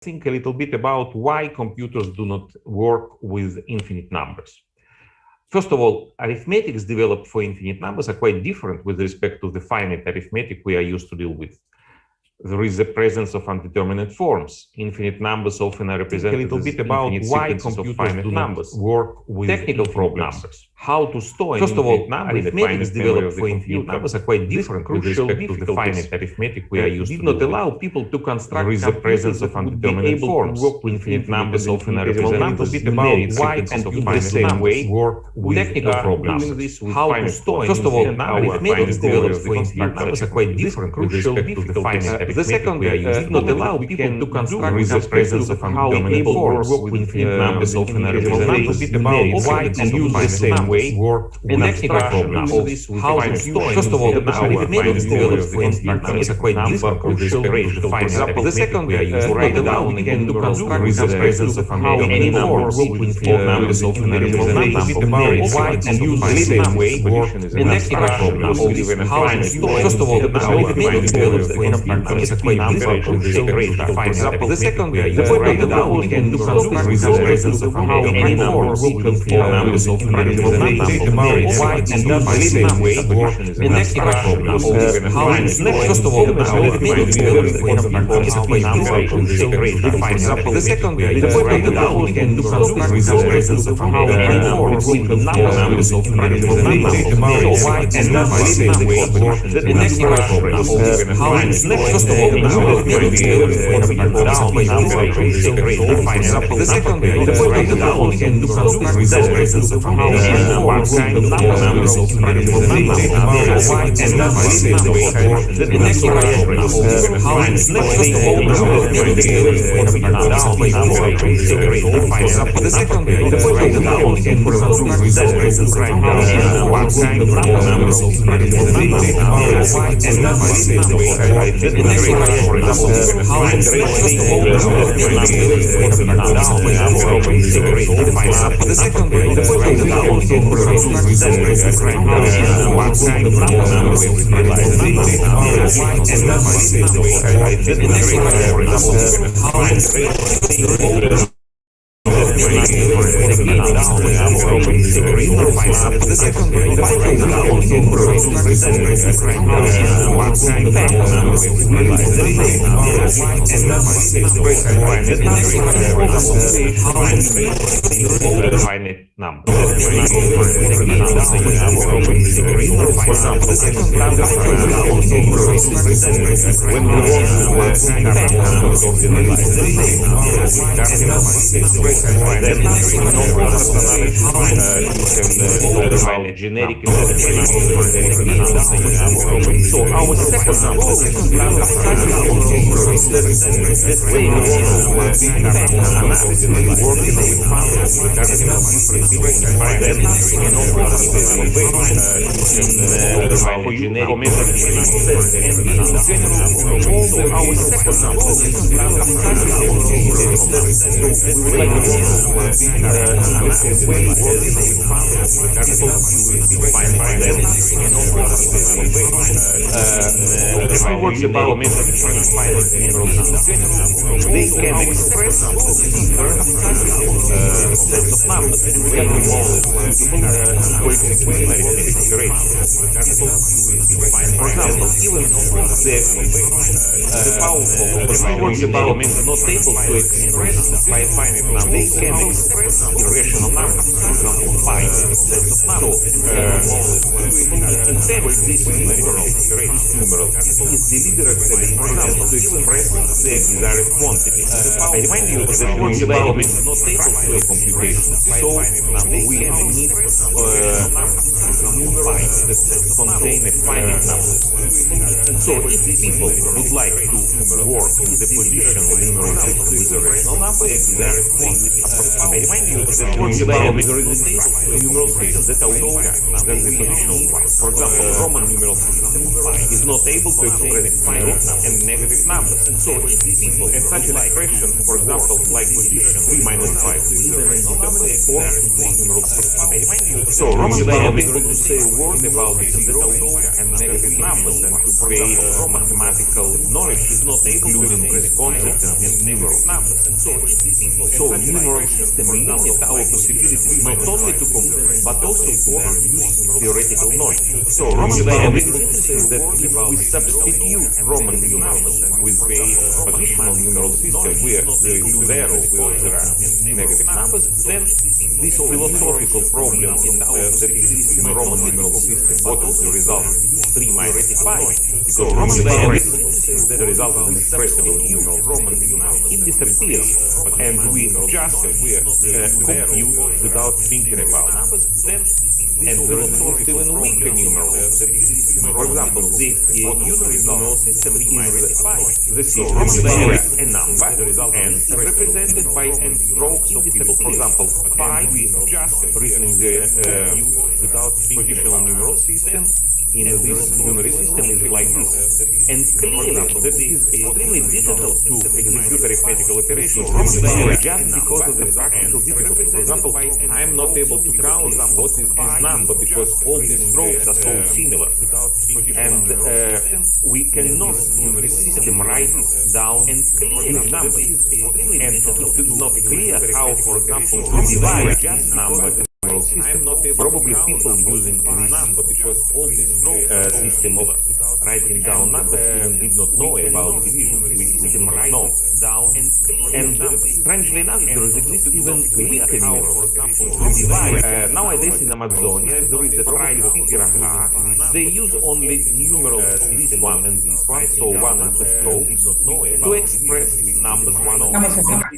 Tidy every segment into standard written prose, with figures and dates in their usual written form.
think a little bit about why computers do not work with infinite numbers. First of all, arithmetics developed for infinite numbers are quite different with respect to the finite arithmetic we are used to deal with. There is the presence of undeterminate forms. Infinite numbers often are represented a little as bit about infinite why sequences of computers finite do not numbers. work with Technical infinite problems. numbers. How to store First an of all, infinite number in the arithmetic finite is memory developed of the for computer. infinite Numbers are quite These different with crucial respect to the difficulties finite arithmetic we are used did to not deal with. allow people to construct There is the presence of computers that would be undeterminate able to forms. work with Infinite numbers and often are infinitesimal represented numbers. as Bit about numeric why sequences of computers finite the same numbers. way work with Technical problems. doing this with How to finite store forms. First of all, And our arithmetic finite is developed theory for of the infinite numbers are construction. quite These different with crucial respect to the difficulties. finite The arithmetic second we are used did to not deal allow with. people to construct There is the presence of undeterminate forms. Infinite numbers often are represented as numeric why sequences of use the finite same numbers. way work And with technical problems of of how to store. First of all, arithmetic is developed for infinite numbers are quite different with respect to the finite arithmetic the second we are used to write deal down with. again There is the presence of undeterminate forms. Infinite numbers often are represented as numeric sequences and of use the finite same numbers. way work And technical problems of how to store. First of all, arithmetic is developed for infinite numbers are quite different with respect to the finite arithmetic we are used to write deal down with. again There is the presence of undeterminate forms. Infinite numbers often are represented as numeric sequences of finite numbers. And technical problems of how to store. First of all, arithmetic is developed for infinite numbers are quite different with respect to the finite arithmetic we are used to write down again. There is the presence of undeterminate forms. Infinite numbers often are represented as numeric sequences of finite numbers. And technical problems of how to store. First of all, arithmetic is developed for infinite numbers are quite different with respect to the finite arithmetic we are used to write down again. There is the presence of undeterminate forms. Infinite numbers often are represented as numeric sequences of finite numbers. And technical problems of how to store. First of all, arithmetic is developed for infinite numbers are quite different with respect to the finite arithmetic we are used to write down again. There is the presence of undeterminate forms. Infinite numbers often are represented as numeric sequences of finite numbers. And technical problems of how to store. First of all, arithmetic is developed for infinite numbers are quite different with respect to the finite arithmetic we are used to write down again. There is the presence of undeterminate forms. Infinite numbers often are represented as numeric sequences of finite numbers. And technical problems of how to store. Finite number. Generic. So our second works about they can express different sets of numbers and we have for executing arithmetic operations. For example, even the powerful works about not able to express by a finite number, they can express irrational numbers, for example, finite sets of numbers. This numeral is deliberately, for example, to express the desired quantity. I remind you that works about not able to do computation, so we need numerals that contain a finite number. So if people would like to work in the position of numerals with a rational number, a desired quantity, I remind you that there is a numeral system that autoka, there's a positional part. For example, Roman numeral system is not able to express zero and negative numbers. So if people, and such an expression, for example, like position 3 minus 5, is an indeterminate form in the numeral system. I remind you, so Romans were able to say a word about zero and negative numbers and to create mathematical knowledge is not including this concept and these numeral numbers. So numeral system limit our possibilities not only to compute but also to produce theoretical knowledge. So Romans were able to say that if we substitute Roman numerals with a positional numeral system where there is zero, where there are negative numbers, then this philosophical problem that exists in the Roman numeral system, what is the result? 3 minus 5. So Romans were able to say that the result is an expressible numeral Roman numeral. It disappears, and we just compute without thinking about it. And there is still a weaker numeral that exists. For example, the unary numeral system is the system where a number and represented by n strokes of people. For example, 5 just written in the positional numeral system in this unary system is like this. And clearly, that is extremely difficult to execute arithmetical operations just because of the practical difficulty. For example, I am not able to count what is this number because all these strokes are so similar. And we cannot in the system write this down in numbers. And it is not clear how, for example, to divide this number system. Probably people using this number because all this system of writing down numbers even did not know about division. We did not know. And strangely enough, there exists even weaker numerals. Nowadays in Amazonia, there is a tribe figure. They use only numerals this one and this one, so 1 and 2 strokes, to express numbers 1 or 2. And do not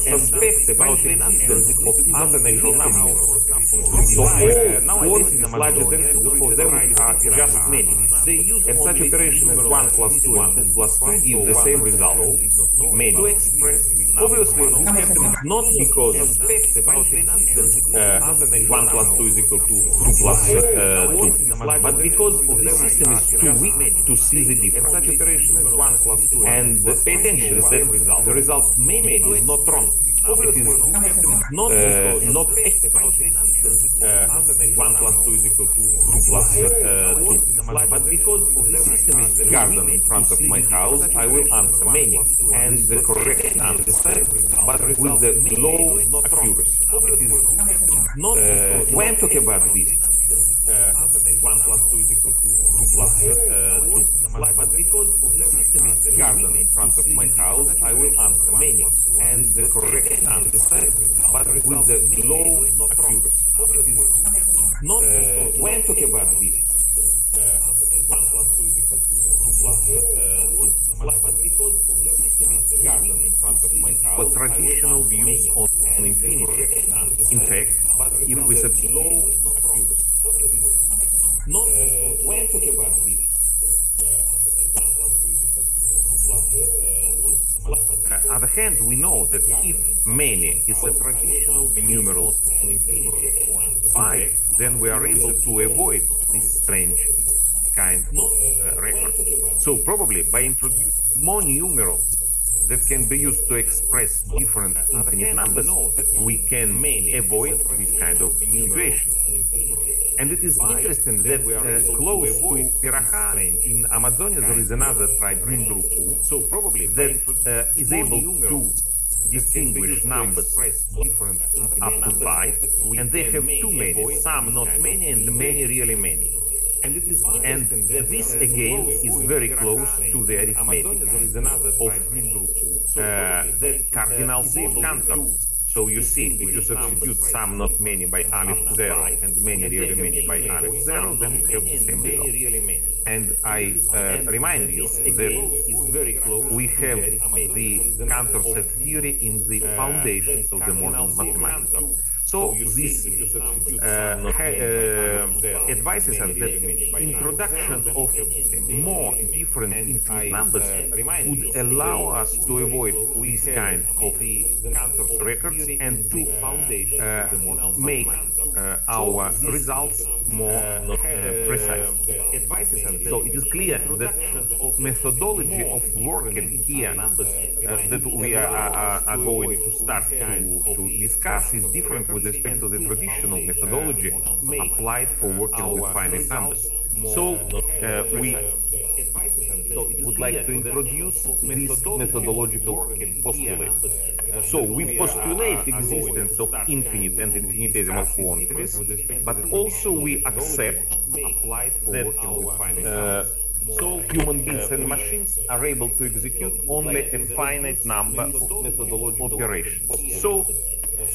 suspect about the existence of other natural numbers. So all larger than 2 for them are just many. And such operation as 1 plus 2 and 2 plus 2 give the same result, many. Obviously, not because 1 plus 2 is equal to 2 plus 2, but because the system is too weak to see the difference. And pay attention that the result many is not wrong. It is not 1 plus 2 is equal to 2 plus 2. But because the system is garden in front of my house, I will answer many and the correct answer, but with the low accuracy. It is not when talking about this. 1 plus 2 is equal to 2 plus 2. But because the system is garden in front of my house, I will answer many and the correct answer, but with the low accuracy. It is not when talking about this. 1 plus 2 is equal to 2 plus 2. But because the system is garden in front of my house, but traditional views on infinity. In fact, if we substitute low accuracy. Not when talking about this. On the other hand, we know that if many is a traditional numeral on infinity 5, then we are able to avoid this strange kind of record. So probably by introducing more numerals that can be used to express different infinite numbers, we can avoid this kind of situation. And it is interesting that close to Piraha in Amazonia there is another tribe, Minduruku, so probably that is able to distinguish numbers up to 5, and they have too many, some not many, and many really many. And this again is very close to the arithmetic of cardinals of Cantor. So you see, if you substitute some not many by Aleph 0 and many really many by Aleph 0, then you have the same result. And I remind you that we have the Cantor set theory in the foundations of the modern mathematics. So this advises us that introduction of more different infinite numbers would allow us to avoid this kind of records and to make our results more precise. So it is clear that methodology of working here that we are going to start to discuss is different with respect to the traditional methodology applied for working with finite numbers. So we would like to introduce this methodological postulate. So we postulate existence of infinite and infinitesimal quantities, but also we accept that so human beings and machines are able to execute only a finite number of operations.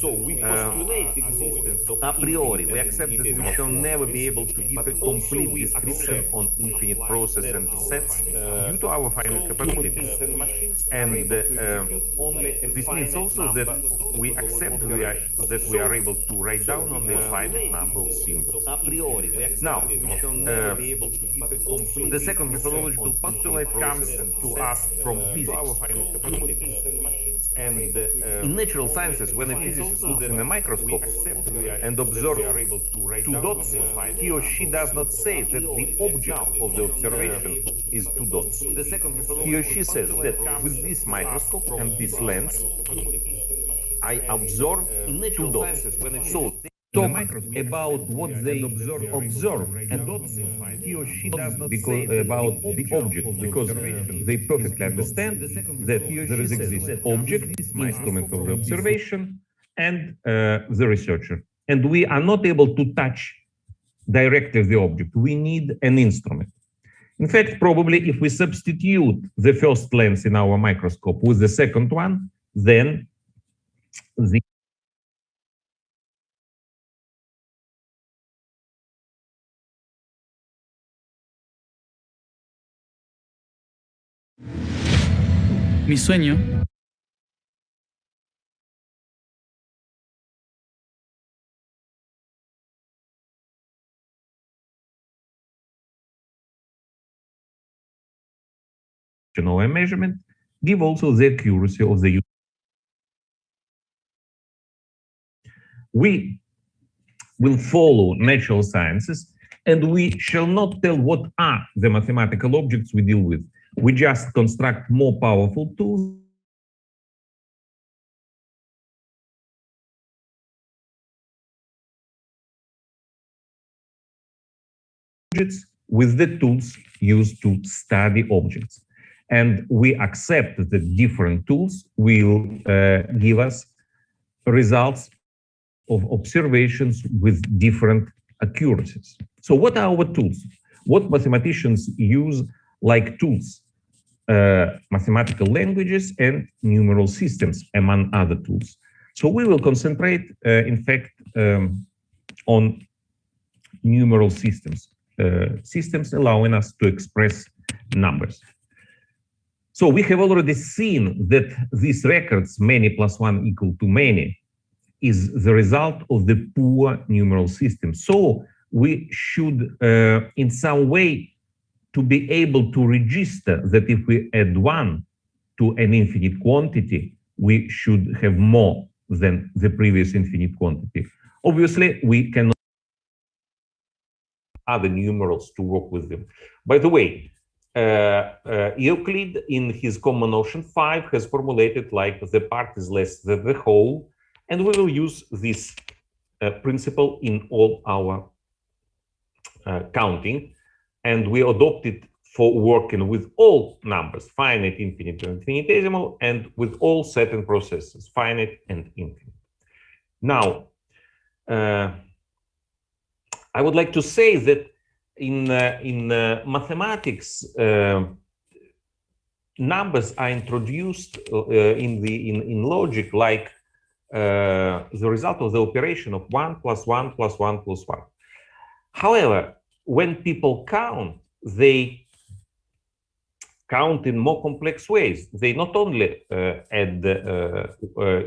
So we postulate existence of a priori. We accept that we shall never be able to give a complete description on infinite process and sets due to our finite capabilities. And this means also that we accept that we are able to write down only a finite number of symbols. Now, the second methodological postulate comes to us from physics. And in natural sciences, when a physicist looks in a microscope and observes two dots, he or she does not say that the object of the observation is two dots. He or she says that with this microscope and this lens, I observe two dots. So talk about what they observe and he or she does not say about the object, because they perfectly understand that there is exists object, instrument of the observation, and the researcher. And we are not able to touch directly the object. We need an instrument. In fact, probably if we substitute the first lens in our microscope with the second one, then the Mi sueño or measurement give also the accuracy of the. We will follow natural sciences, and we shall not tell what are the mathematical objects we deal with. We just construct more powerful tools with the tools used to study objects. And we accept that different tools will give us results of observations with different accuracies. So what are our tools? What mathematicians use like tools? Mathematical languages and numeral systems, among other tools. So we will concentrate, in fact, on numeral systems, systems allowing us to express numbers. So we have already seen that these records, many plus one equal to many, is the result of the poor numeral system. So we should, in some way, to be able to register that if we add one to an infinite quantity, we should have more than the previous infinite quantity. Obviously, we cannot other numerals to work with them. By the way, Euclid in his common notion 5 has formulated like the part is less than the whole, and we will use this principle in all our counting, and we adopt it for working with all numbers, finite, infinite, and infinitesimal, and with all certain processes, finite and infinite. Now, I would like to say that in mathematics, numbers are introduced in logic like the result of the operation of 1 plus 1 plus 1 plus 1. However, when people count, they count in more complex ways. They not only add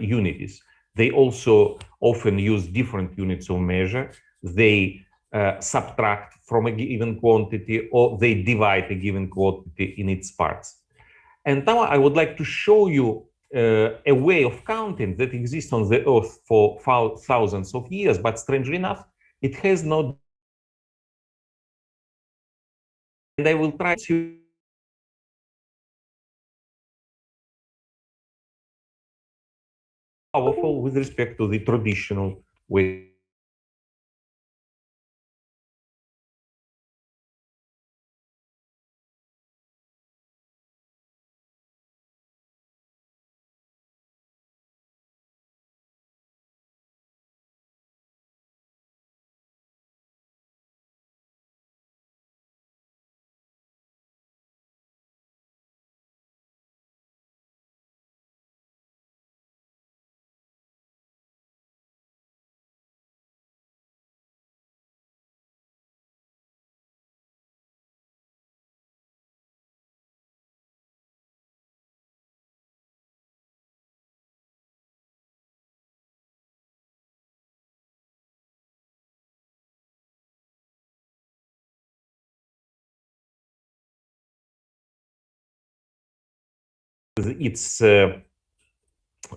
unities, They also often use different units of measure. They subtract from a given quantity, or they divide a given quantity in its parts. And now I would like to show you a way of counting that exists on the Earth for thousands of years, but strangely enough, it has not. And I will try to powerful with respect to the traditional way. Its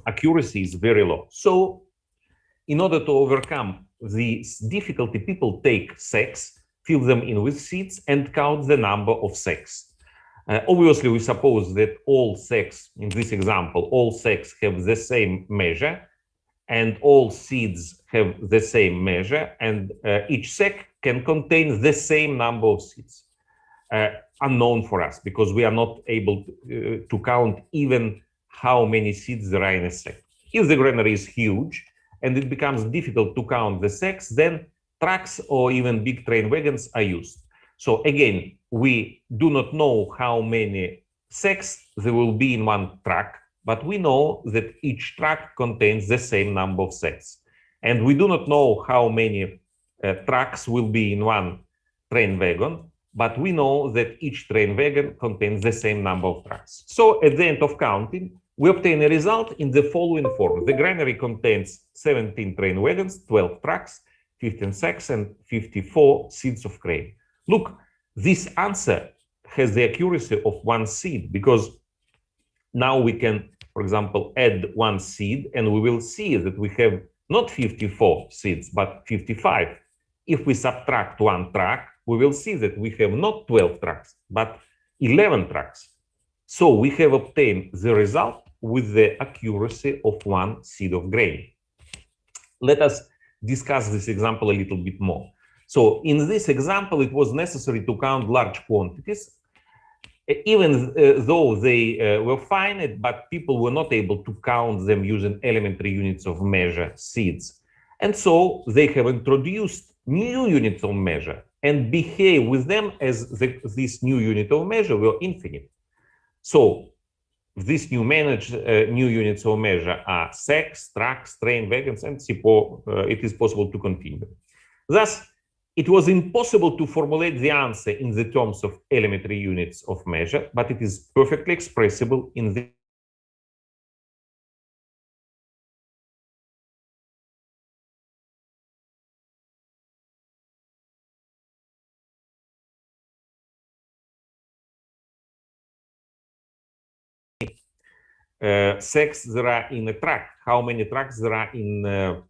accuracy is very low. So in order to overcome this difficulty, people take sacks, fill them in with seeds, and count the number of sacks. Obviously, we suppose that all sacks, in this example, all sacks have the same measure, and all seeds have the same measure, and each sack can contain the same number of seeds. Unknown for us, because we are not able to count even how many seeds there are in a sack. If the granary is huge and it becomes difficult to count the sacks, then trucks or even big train wagons are used. So again, we do not know how many sacks there will be in one truck, but we know that each truck contains the same number of sacks. And we do not know how many trucks will be in one train wagon, but we know that each train wagon contains the same number of trucks. So at the end of counting, we obtain a result in the following form. The granary contains 17 train wagons, 12 trucks, 15 sacks, and 54 seeds of grain. Look, this answer has the accuracy of one seed, because now we can, for example, add one seed, and we will see that we have not 54 seeds, but 55. If we subtract one truck, we will see that we have not 12 trucks, but 11 trucks. So we have obtained the result with the accuracy of one seed of grain. Let us discuss this example a little bit more. So in this example, it was necessary to count large quantities, even though they were finite, but people were not able to count them using elementary units of measure, seeds. And so they have introduced new units of measure and behave with them as this new unit of measure were infinite. So these new units of measure are sacks, trucks, train wagons, and it is possible to continue. Thus, it was impossible to formulate the answer in the terms of elementary units of measure, but it is perfectly expressible in the sacks there are in a truck, how many trucks there are in a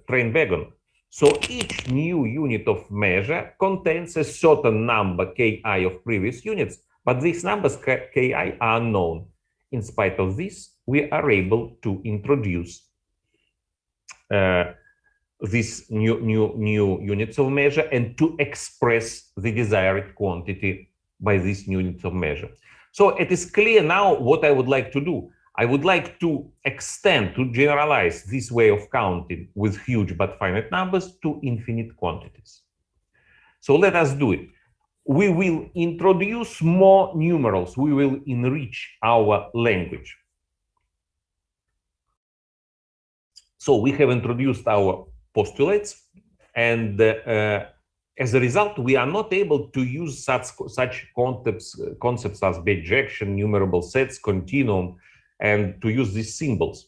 train wagon. So each new unit of measure contains a certain number ki of previous units, but these numbers ki are unknown. In spite of this, we are able to introduce these new units of measure and to express the desired quantity by these new units of measure. So it is clear now what I would like to do. I would like to extend, to generalize this way of counting with huge but finite numbers to infinite quantities. So let us do it. We will introduce more numerals. We will enrich our language. So we have introduced our postulates, and as a result, we are not able to use such concepts as bijection, numerable sets, continuum, and to use these symbols.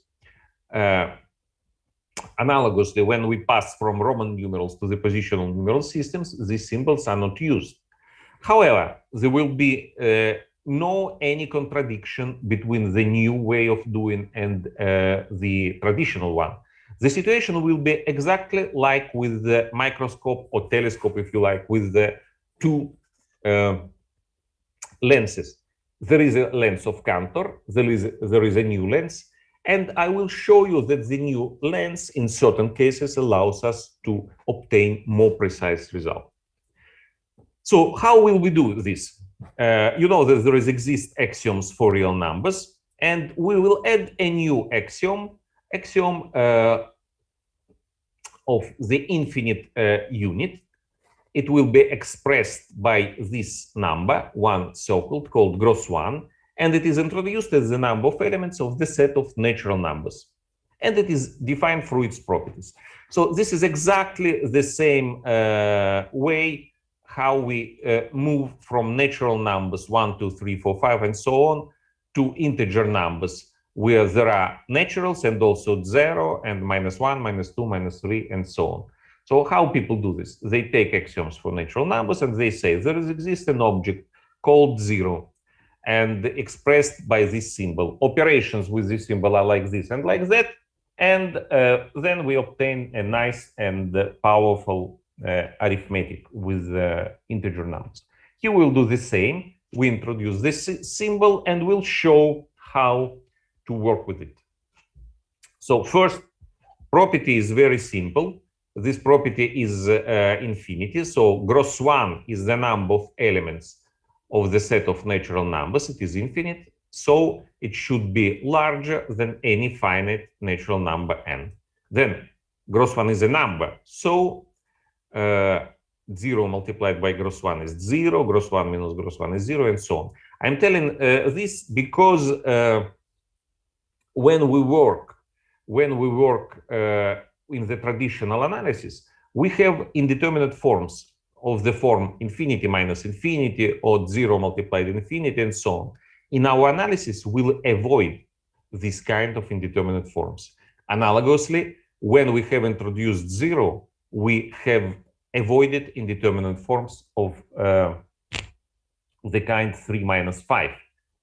Analogously, when we pass from Roman numerals to the positional numeral systems, these symbols are not used. However, there will be no any contradiction between the new way of doing and the traditional one. The situation will be exactly like with the microscope or telescope, if you like, with the two lenses. There is a lens of Cantor, there is a new lens, and I will show you that the new lens in certain cases allows us to obtain more precise result. So how will we do this? You know that there exist axioms for real numbers, and we will add a new axiom of the infinite unit. It will be expressed by this number, one so-called, called gross one, and it is introduced as the number of elements of the set of natural numbers. And it is defined through its properties. So this is exactly the same way how we move from natural numbers 1, 2, 3, 4, 5, and so on, to integer numbers, where there are naturals and also 0 and -1, -2, -3, and so on. So how people do this? They take axioms for natural numbers and they say there exists an object called 0 and expressed by this symbol. Operations with this symbol are like this and like that. And then we obtain a nice and powerful arithmetic with integer numbers. Here we'll do the same. We introduce this symbol and we'll show how to work with it. So first, property is very simple. This property is infinity. So gross one is the number of elements of the set of natural numbers. It is infinite. So it should be larger than any finite natural number n. Then gross one is a number. So 0 multiplied by gross one is 0, gross one minus gross one is 0, and so on. I'm telling this because when we work in the traditional analysis, we have indeterminate forms of the form infinity minus infinity or 0 multiplied infinity and so on. In our analysis, we'll avoid this kind of indeterminate forms. Analogously, when we have introduced 0, we have avoided indeterminate forms of the kind 3 minus 5,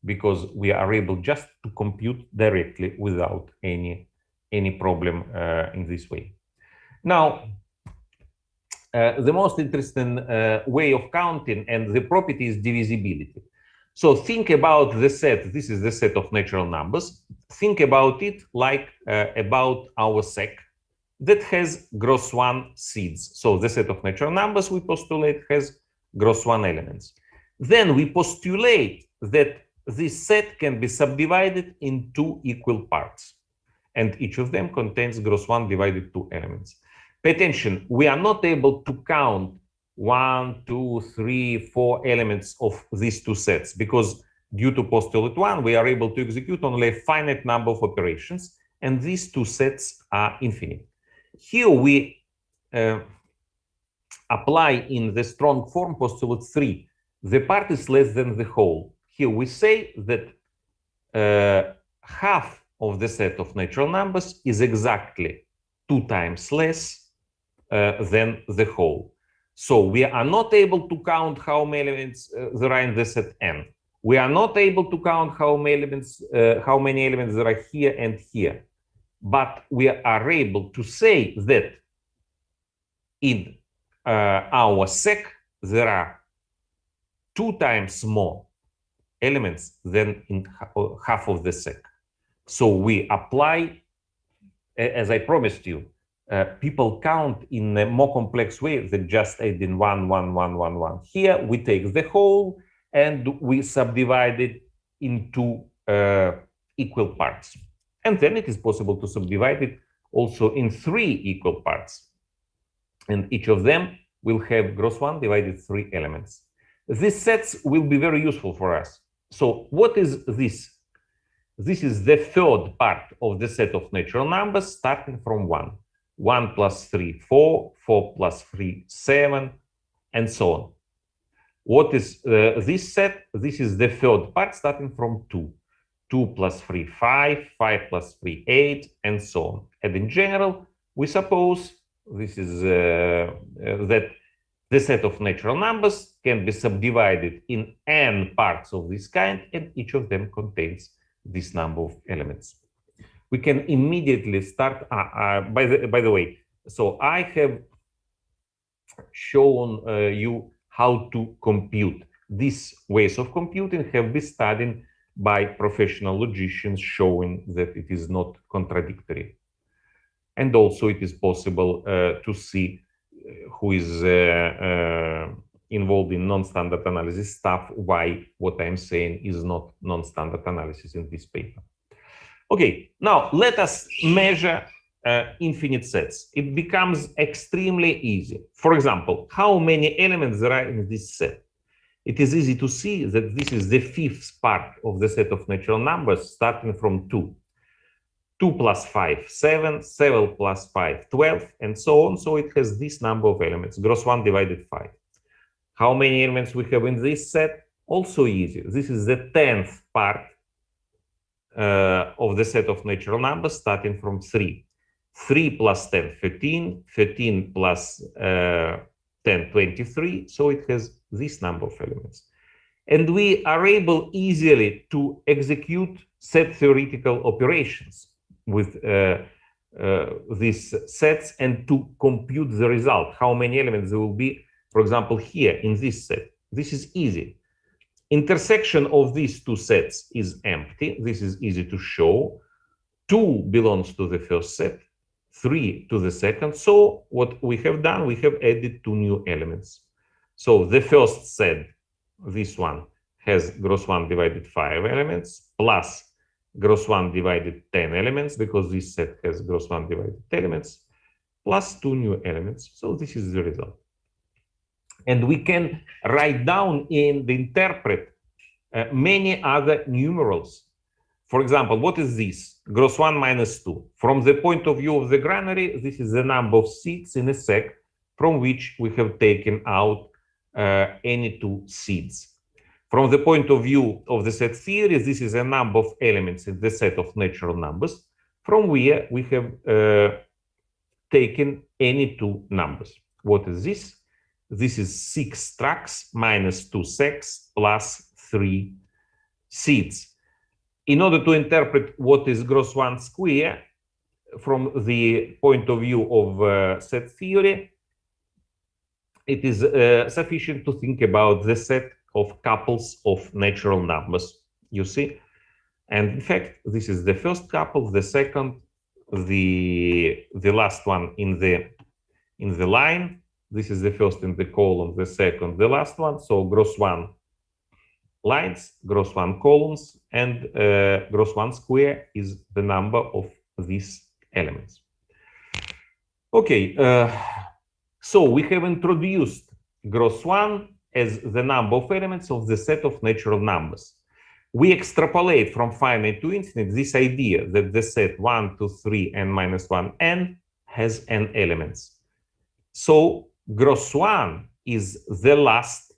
because we are able just to compute directly without any problem in this way. Now, the most interesting way of counting and the property is divisibility. So think about the set. This is the set of natural numbers. Think about it like about our sec that has gross one seeds. So the set of natural numbers we postulate has gross one elements. Then we postulate that this set can be subdivided in 2 equal parts, and each of them contains gross one divided 2 elements. Pay attention, we are not able to count 1, 2, 3, 4 elements of these 2 sets, because due to postulate 1, we are able to execute only a finite number of operations, and these 2 sets are infinite. Here we apply in the strong form postulate 3. The part is less than the whole. Here we say that half of the set of natural numbers is exactly 2 times less than the whole. So we are not able to count how many elements there are in the set n. We are not able to count how many elements there are here and here. But we are able to say that in our sec there are 2 times more elements than in half of the sec. So we apply, as I promised you, people count in a more complex way than just adding 1, 1, 1, 1, 1. Here we take the whole and we subdivide it into equal parts. And then it is possible to subdivide it also in 3 equal parts. And each of them will have gross one divided 3 elements. These sets will be very useful for us. So what is this? This is the third part of the set of natural numbers starting from 1. 1 plus 3, 4, 4 plus 3, 7, and so on. What is this set? This is the third part starting from 2. 2 plus 3, 5, 5 plus 3, 8, and so on. And in general, we suppose this is that the set of natural numbers can be subdivided in n parts of this kind, and each of them contains this number of elements. We can immediately start. By the way, so I have shown you how to compute. These ways of computing have been studied by professional logicians, showing that it is not contradictory. And also it is possible to see who is involved in non-standard analysis stuff, why what I'm saying is not non-standard analysis in this paper. Okay, now let us measure infinite sets. It becomes extremely easy. For example, how many elements there are in this set? It is easy to see that this is the fifth part of the set of natural numbers, starting from 2. 2 plus 5, 7, 7 plus 5, 12, and so on. So it has this number of elements, gross 1 divided 5. How many elements we have in this set? Also easy. This is the 10th part of the set of natural numbers, starting from 3. 3 plus 10, 13, 13 plus 10, 23. So it has this number of elements. And we are able easily to execute set theoretical operations with these sets and to compute the result, how many elements there will be, for example, here in this set. This is easy. Intersection of these two sets is empty. This is easy to show. 2 belongs to the first set, 3 to the second. So what we have done, we have added 2 new elements. So the first set, this one, has gross 1 divided 5 elements, plus gross 1 divided 10 elements, because this set has gross 1 divided elements, plus 2 new elements. So this is the result. And we can write down in the interpret many other numerals. For example, what is this? Gross 1 minus 2. From the point of view of the granary, this is the number of seeds in a sac from which we have taken out any 2 seeds. From the point of view of the set theory, this is a number of elements in the set of natural numbers from where we have taken any 2 numbers. What is this? This is 6 tracks minus 2 sacs plus 3 seeds. In order to interpret what is gross 1 square from the point of view of set theory, it is sufficient to think about the set of couples of natural numbers, you see. And in fact, this is the first couple, the second, the last one in the line. This is the first in the column, the second, the last one. So gross 1 lines, gross 1 columns, and gross 1 square is the number of these elements. Okay, so we have introduced gross 1 as the number of elements of the set of natural numbers. We extrapolate from finite to infinite this idea that the set 1, 2, 3, n minus 1, n has n elements. So gross 1 is the last.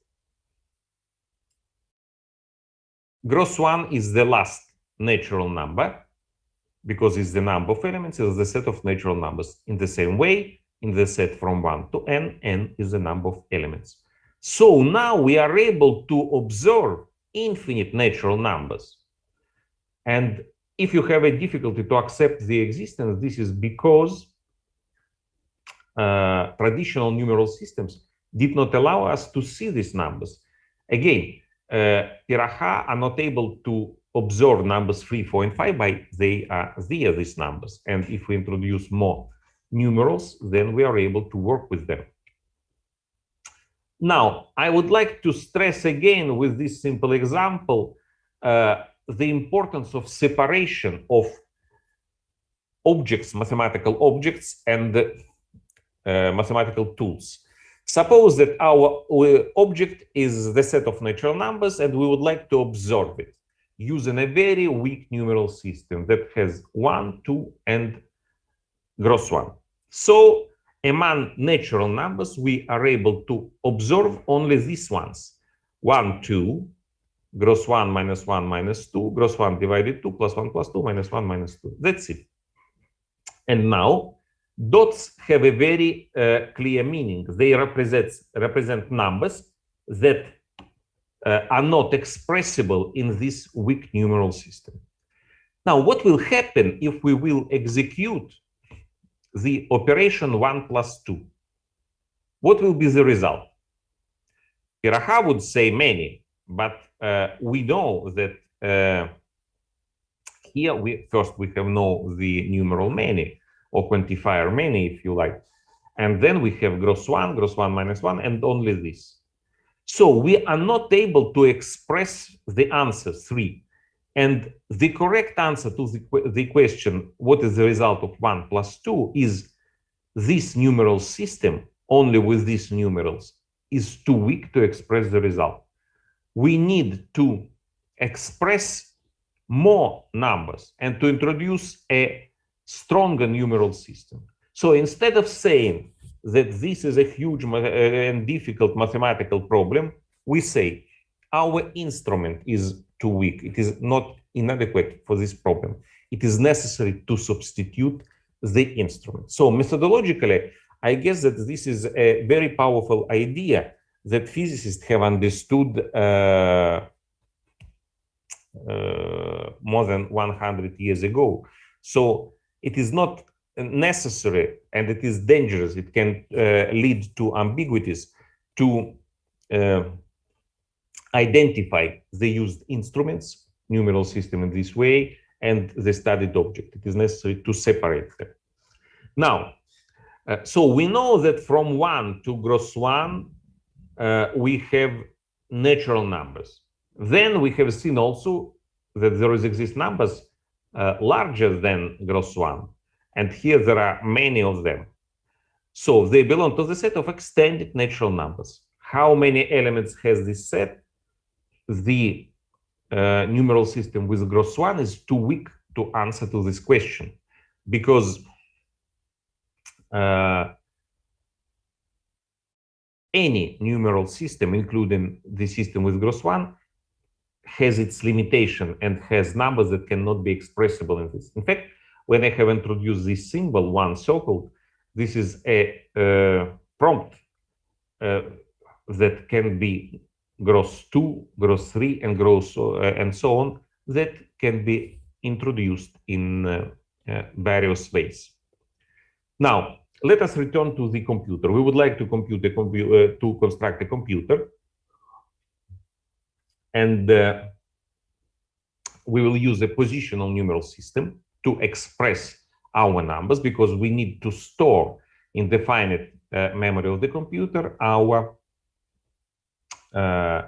Gross 1 is the last natural number because it's the number of elements of the set of natural numbers. In the same way, in the set from 1 to n, n is the number of elements. So now we are able to observe infinite natural numbers. And if you have a difficulty to accept the existence, this is because traditional numeral systems did not allow us to see these numbers. Again, Piraha are not able to observe numbers 3, 4, and 5, but they are there, these numbers. And if we introduce more numerals, then we are able to work with them. Now, I would like to stress again with this simple example the importance of separation of objects, mathematical objects, and mathematical tools. Suppose that our object is the set of natural numbers and we would like to observe it using a very weak numeral system that has 1, 2, and gross 1. So among natural numbers, we are able to observe only these ones. 1, 2, gross 1 minus 1 minus 2, gross 1 divided 2 plus 1 plus 2 minus 1 minus 2. That's it. And now Dots have a very clear meaning. They represent numbers that are not expressible in this weak numeral system. Now, what will happen if we will execute the operation 1 plus 2? What will be the result? Piraha would say many, but we know that here we have the numeral many, or quantifier many, if you like. And then we have gross 1 minus 1, and only this. So we are not able to express the answer 3. And the correct answer to the question, what is the result of 1 plus 2, is this numeral system, only with these numerals, is too weak to express the result. We need to express more numbers and to introduce a stronger numeral system. So instead of saying that this is a huge and difficult mathematical problem, we say our instrument is too weak. It is not inadequate for this problem. It is necessary to substitute the instrument. So methodologically, I guess that this is a very powerful idea that physicists have understood more than 100 years ago. So it is not necessary, and it is dangerous. It can lead to ambiguities to identify the used instruments, numeral system in this way, and the studied object. It is necessary to separate them. Now, so we know that from 1 to gross 1, we have natural numbers. Then we have seen also that there exist numbers larger than gross 1. And here there are many of them. So they belong to the set of extended natural numbers. How many elements has this set? The numeral system with gross 1 is too weak to answer to this question, because any numeral system, including the system with gross 1, has its limitation and has numbers that cannot be expressible in this. In fact, when I have introduced this symbol, 1 circled, this is a prompt that can be gross 2, gross 3, and gross and so on, that can be introduced in various ways. Now, let us return to the computer. We would like to compute to construct a computer, and we will use a positional numeral system to express our numbers, because we need to store in the finite memory of the computer our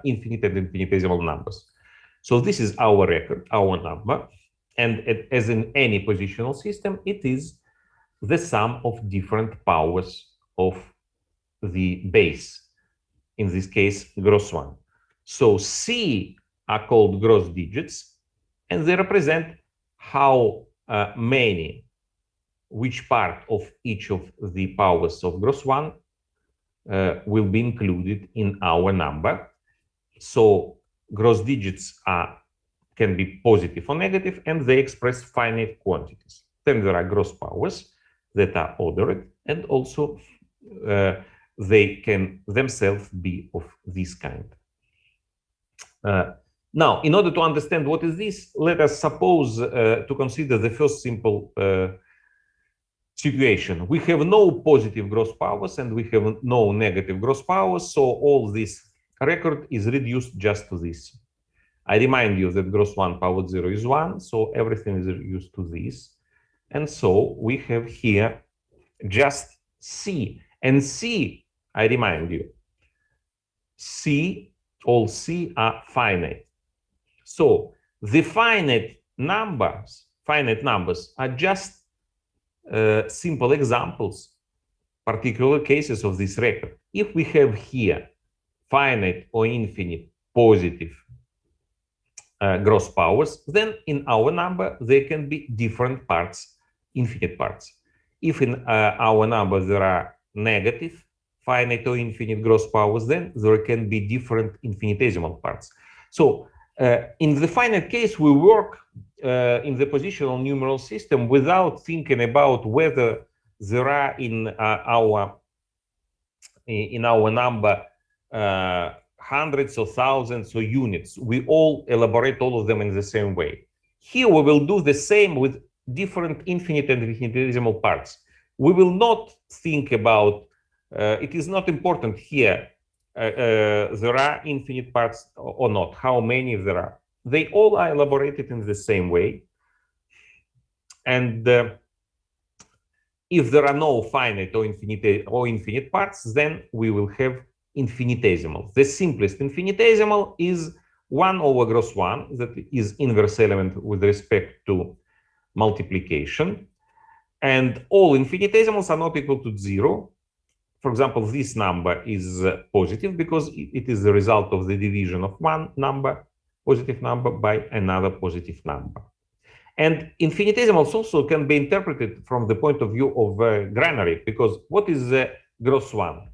infinite and infinitesimal numbers. So this is our record, our number, and as in any positional system, it is the sum of different powers of the base, in this case, gross 1. So C are called gross digits, and they represent how many, which part of each of the powers of gross 1 will be included in our number. So gross digits can be positive or negative, and they express finite quantities. Then there are gross powers that are ordered, and also they can themselves be of this kind. Now, in order to understand what is this, let us suppose to consider the first simple situation. We have no positive gross powers and we have no negative gross powers, so all this record is reduced just to this. I remind you that gross 1 powered 0 is 1, so everything is reduced to this. And so we have here just C. And C, I remind you, all C are finite. So the finite numbers are just simple examples, particular cases of this record. If we have here finite or infinite positive gross powers, then in our number there can be different parts, infinite parts. If in our number there are negative finite or infinite gross powers, then there can be different infinitesimal parts. So in the finite case, we work in the positional numeral system without thinking about whether there are in our number hundreds or thousands of units. We all elaborate all of them in the same way. Here we will do the same with different infinite and infinitesimal parts. We will not think about, it is not important here, there are infinite parts or not, how many there are. They all are elaborated in the same way. And if there are no finite or infinite parts, then we will have infinitesimal. The simplest infinitesimal is 1 over gross 1, that is inverse element with respect to multiplication. And all infinitesimals are not equal to 0. For example, this number is positive because it is the result of the division of one number, positive number, by another positive number. And infinitesimals also can be interpreted from the point of view of granary, because what is the gross 1?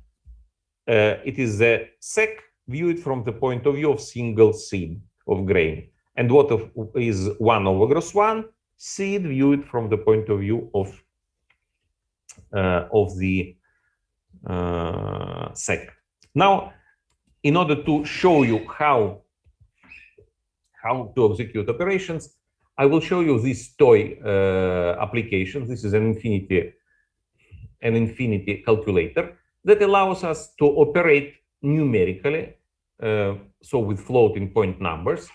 It is a sec viewed from the point of view of single seed of grain. And what is 1 over gross 1? Seed viewed from the point of view of the sec. Now, in order to show you how to execute operations, I will show you this toy application. This is an infinity calculator that allows us to operate numerically, so with floating point numbers,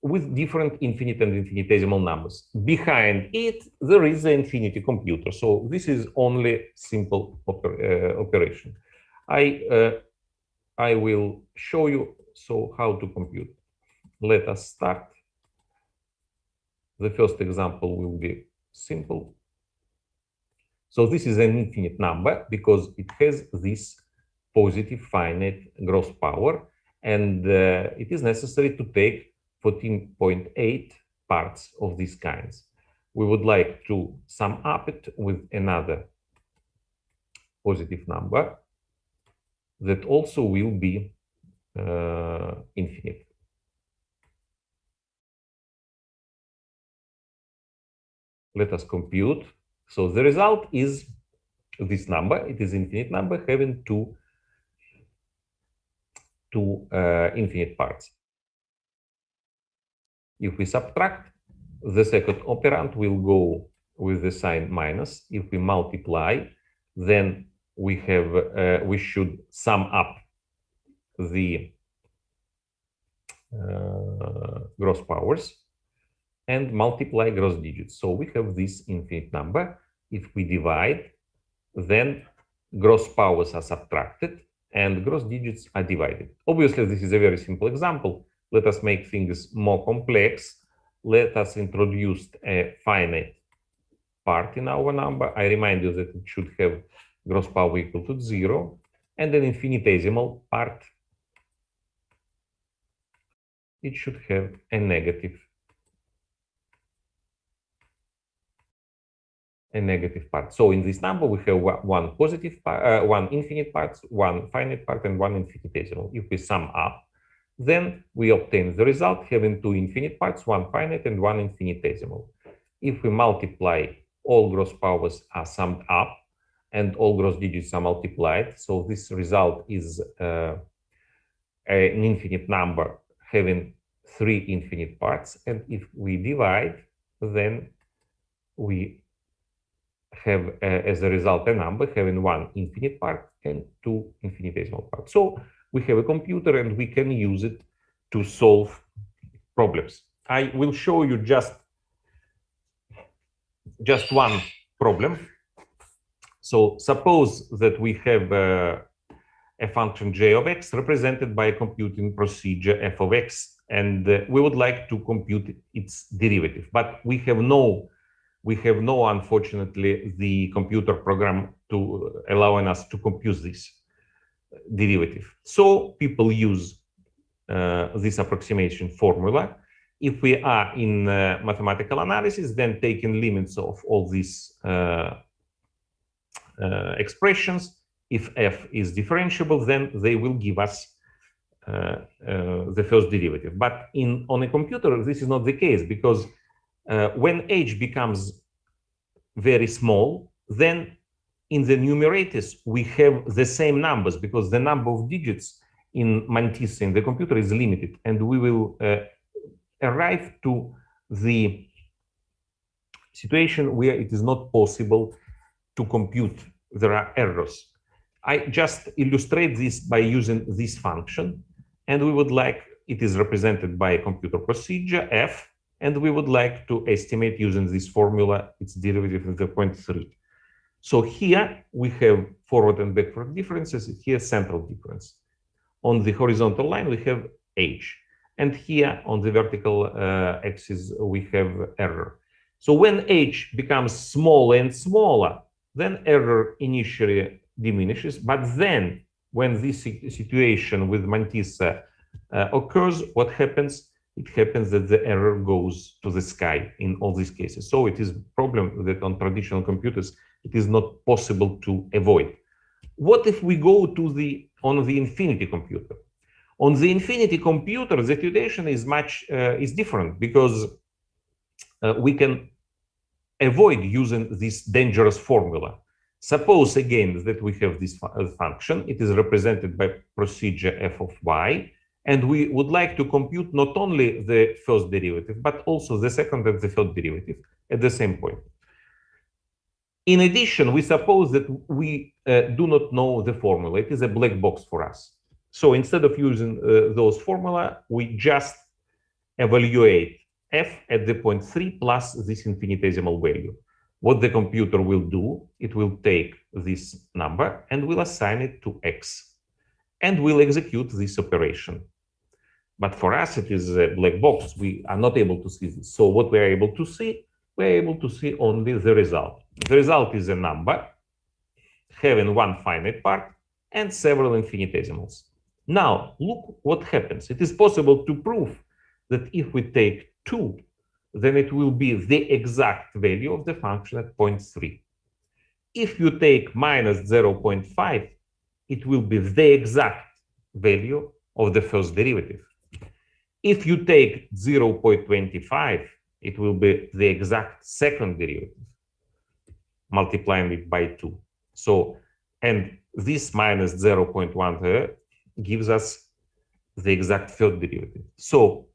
with different infinite and infinitesimal numbers. Behind it, there is the infinity computer. So this is only simple operation. I will show you how to compute. Let us start. The first example will be simple. So this is an infinite number because it has this positive finite gross power, and it is necessary to take 14.8 parts of these kinds. We would like to sum up it with another positive number that also will be infinite. Let us compute. So the result is this number. It is infinite number having two infinite parts. If we subtract, the second operand will go with the sign minus. If we multiply, then we have we should sum up the gross powers and multiply gross digits. So we have this infinite number. If we divide, then gross powers are subtracted and gross digits are divided. Obviously, this is a very simple example. Let us make things more complex. Let us introduce a finite part in our number. I remind you that it should have gross power equal to 0, and an infinitesimal part. It should have a negative part. So in this number, we have one positive part, one infinite part, one finite part, and one infinitesimal. If we sum up, then we obtain the result having two infinite parts, one finite and one infinitesimal. If we multiply, all gross powers are summed up and all gross digits are multiplied. So this result is an infinite number having three infinite parts. And if we divide, then we have as a result a number having one infinite part and two infinitesimal parts. So we have a computer and we can use it to solve problems. I will show you just one problem. So suppose that we have a function g of x represented by a computing procedure f of x, and we would like to compute its derivative, but we have no, unfortunately, the computer program to allowing us to compute this derivative. So people use this approximation formula. If we are in mathematical analysis, then taking limits of all these expressions, if f is differentiable, then they will give us the first derivative. But on a computer, this is not the case, because when h becomes very small, then in the numerators, we have the same numbers because the number of digits in mantissa in the computer is limited, and we will arrive to the situation where it is not possible to compute. There are errors. I just illustrate this by using this function, and we would like, it is represented by a computer procedure, f, and we would like to estimate using this formula its derivative in the point 3. So here we have forward and backward differences, here central difference. On the horizontal line we have h, and here on the vertical axis we have error. So when h becomes smaller and smaller, then error initially diminishes, but then when this situation with mantissa occurs, what happens? It happens that the error goes to the sky in all these cases. So it is a problem that on traditional computers it is not possible to avoid. What if we go to on the infinity computer? On the infinity computer, the situation is different because we can avoid using this dangerous formula. Suppose again that we have this function, it is represented by procedure f of y, and we would like to compute not only the first derivative, but also the second and the third derivative at the same point. In addition, we suppose that we do not know the formula. It is a black box for us. So instead of using those formula, we just evaluate f at the point 3 plus this infinitesimal value. What the computer will do, it will take this number and will assign it to x, and will execute this operation. But for us, it is a black box. We are not able to see this. So what we are able to see, we are able to see only the result. The result is a number having one finite part and several infinitesimals. Now, look what happens. It is possible to prove that if we take 2, then it will be the exact value of the function at point 3. If you take minus 0.5, it will be the exact value of the first derivative. If you take 0.25, it will be the exact second derivative, multiplying it by 2. So, and this minus 0.1 gives us the exact third derivative. So,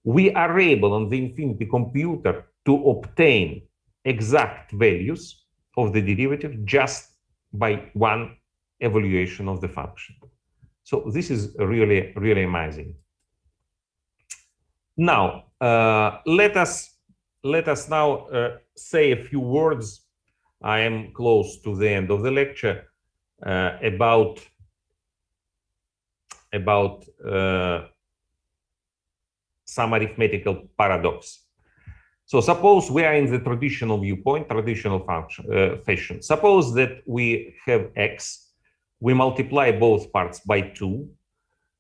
we are able on the infinity computer to obtain exact values of the derivative just by one evaluation of the function. So this is really, really amazing. Now, let us now say a few words. I am close to the end of the lecture about some arithmetical paradox. So suppose we are in the traditional viewpoint, traditional fashion. Suppose that we have x, we multiply both parts by 2,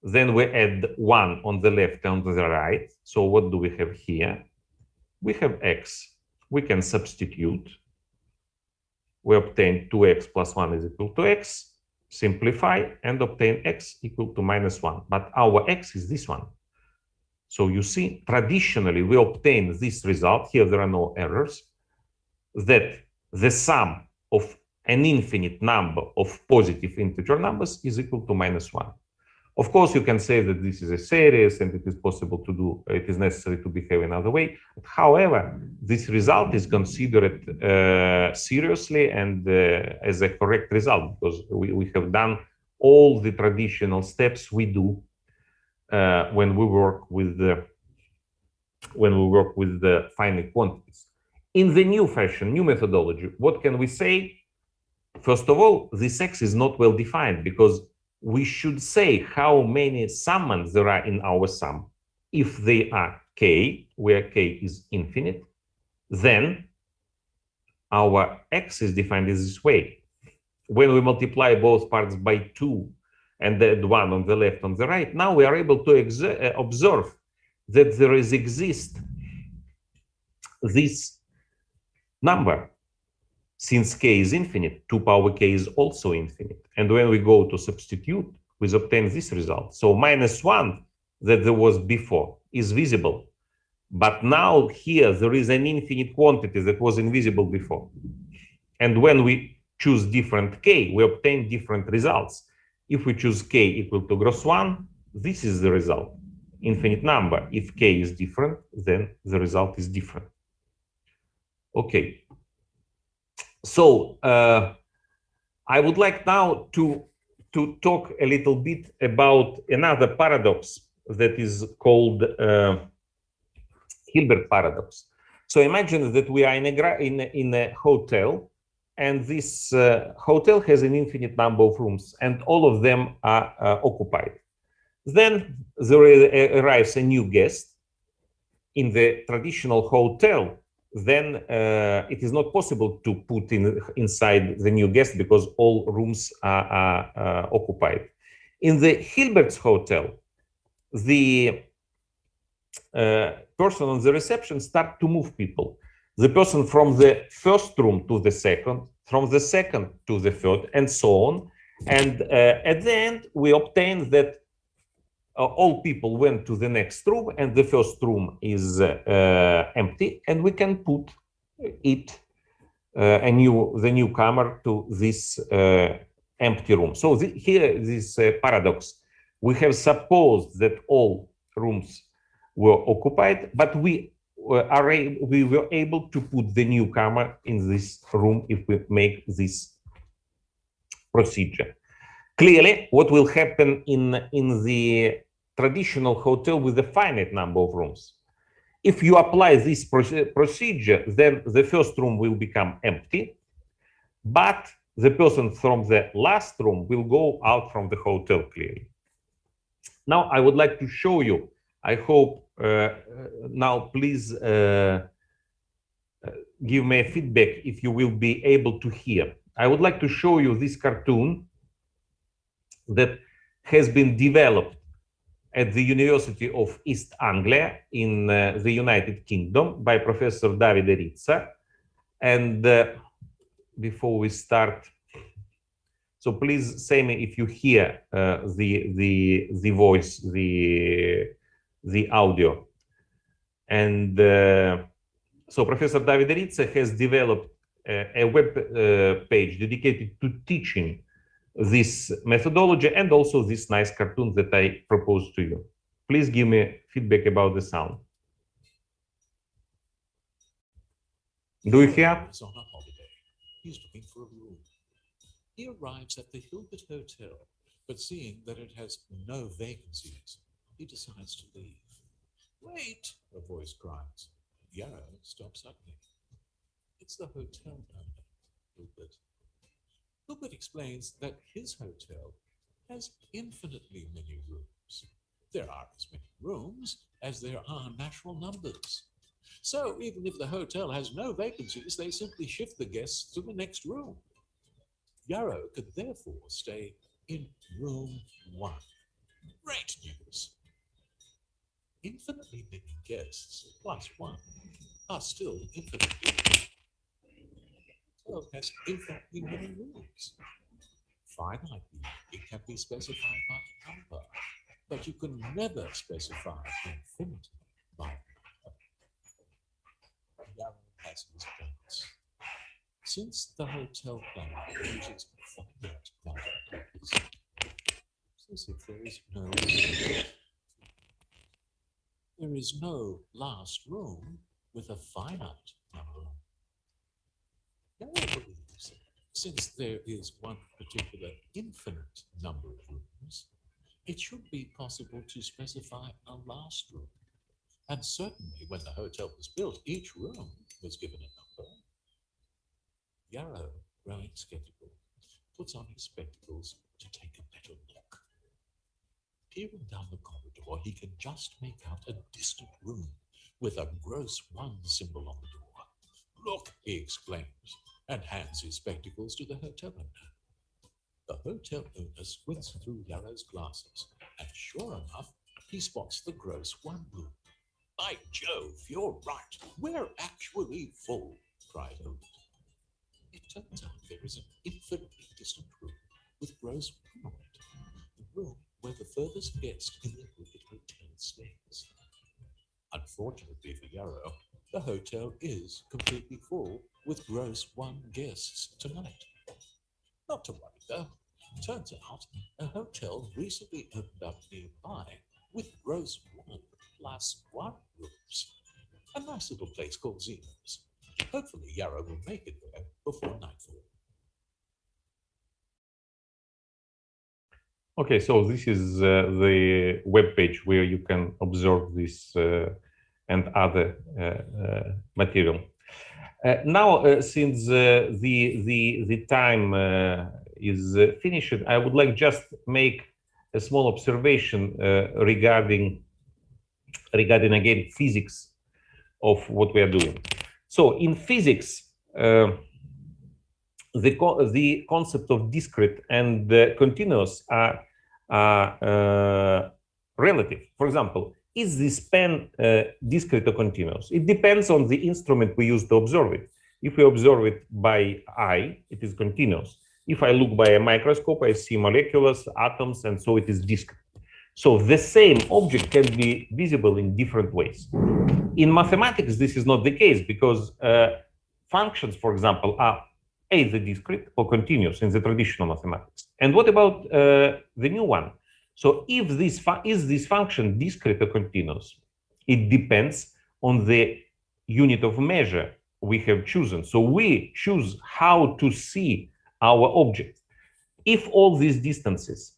then we add 1 on the left and on the right. So what do we have here? We have x. We can substitute. We obtain 2x plus 1 is equal to x, simplify, and obtain x equal to minus 1. But our x is this one. So you see, traditionally, we obtain this result, here there are no errors, that the sum of an infinite number of positive integer numbers is equal to minus 1. Of course, you can say that this is a series and it is possible to do, it is necessary to behave another way. However, this result is considered seriously and as a correct result, because we have done all the traditional steps we do when we work with the finite quantities. In the new fashion, new methodology, what can we say? First of all, this x is not well defined because we should say how many summands there are in our sum. If they are k, where k is infinite, then our x is defined in this way. When we multiply both parts by 2 and add 1 on the left, on the right, now we are able to observe that there exists this number. Since k is infinite, 2 power k is also infinite. And when we go to substitute, we obtain this result. So minus 1 that there was before is visible. But now here there is an infinite quantity that was invisible before. And when we choose different k, we obtain different results. If we choose k equal to gross 1, this is the result, infinite number. If k is different, then the result is different. Okay. So I would like now to talk a little bit about another paradox that is called Hilbert paradox. So imagine that we are in a hotel, and this hotel has an infinite number of rooms, and all of them are occupied. Then there arrives a new guest in the traditional hotel. Then it is not possible to put inside the new guest because all rooms are occupied. In the Hilbert's hotel, the person on the reception start to move people. The person from the first room to the second, from the second to the third, and so on. And at the end, we obtain that all people went to the next room, and the first room is empty, and we can put the newcomer to this empty room. So here, this paradox, we have supposed that all rooms were occupied, but we were able to put the newcomer in this room if we make this procedure. Clearly, what will happen in the traditional hotel with a finite number of rooms? If you apply this procedure, then the first room will become empty, but the person from the last room will go out from the hotel clearly. Now, I would like to show you, I hope, now please give me a feedback if you will be able to hear. I would like to show you this cartoon that has been developed at the University of East Anglia in the United Kingdom by Professor Davide Rizza. And before we start, so please say me if you hear the voice, the audio. And so Professor Davide Rizza has developed a web page dedicated to teaching this methodology and also this nice cartoon that I proposed to you. Please give me feedback about the sound. Do you hear? Is on a holiday. He's looking for a room. He arrives at the Hilbert Hotel, but seeing that it has no vacancies, he decides to leave. Wait, a voice cries. Yarrow stops suddenly. It's the hotel owner, Hilbert. Hilbert explains that his hotel has infinitely many rooms. There are as many rooms as there are natural numbers. So even if the hotel has no vacancies, they simply shift the guests to the next room. Yarrow could therefore stay in room 1. Great news! Infinitely many guests plus 1 are still infinitely many. Well, has infinitely many rooms. Finitely, it can be specified by a number, but you can never specify infinity by a number. Yarrow has his points. Since the hotel plan uses finite numbers, as if there is no last room with a finite number. Yarrow believes, since there is one particular infinite number of rooms, it should be possible to specify a last room. And certainly when the hotel was built, each room was given a number. Yarrow, growing skeptical, puts on his spectacles to take a better look. Peering down the corridor, he can just make out a distant room with a gross 1 symbol on the door. Look, he exclaims, and hands his spectacles to the hotel owner. The hotel owner squints through Yarrow's glasses, and sure enough, he spots the gross 1 room. By Jove, you're right. We're actually full, cried Hilbert. It turns out there is an infinitely distant room with gross 1 on it, the room where the furthest guest in the Hilbert Hotel stays. Unfortunately for Yarrow, the hotel is completely full with gross 1 guests tonight. Not to worry though. Turns out a hotel recently opened up nearby with gross 1+1 rooms. A nice little place called Zeno's. Hopefully Yarrow will make it there before nightfall. Okay, so this is the web page where you can observe this and other material. Now, since the time is finished, I would like just make a small observation regarding again physics of what we are doing. So in physics, the concept of discrete and continuous are relative. For example, is this pen discrete or continuous? It depends on the instrument we use to observe it. If we observe it by eye, it is continuous. If I look by a microscope, I see molecules, atoms, and so it is discrete. So the same object can be visible in different ways. In mathematics, this is not the case because functions, for example, are either discrete or continuous in the traditional mathematics. And what about the new one? So if is this function discrete or continuous? It depends on the unit of measure we have chosen. So we choose how to see our object. If all these distances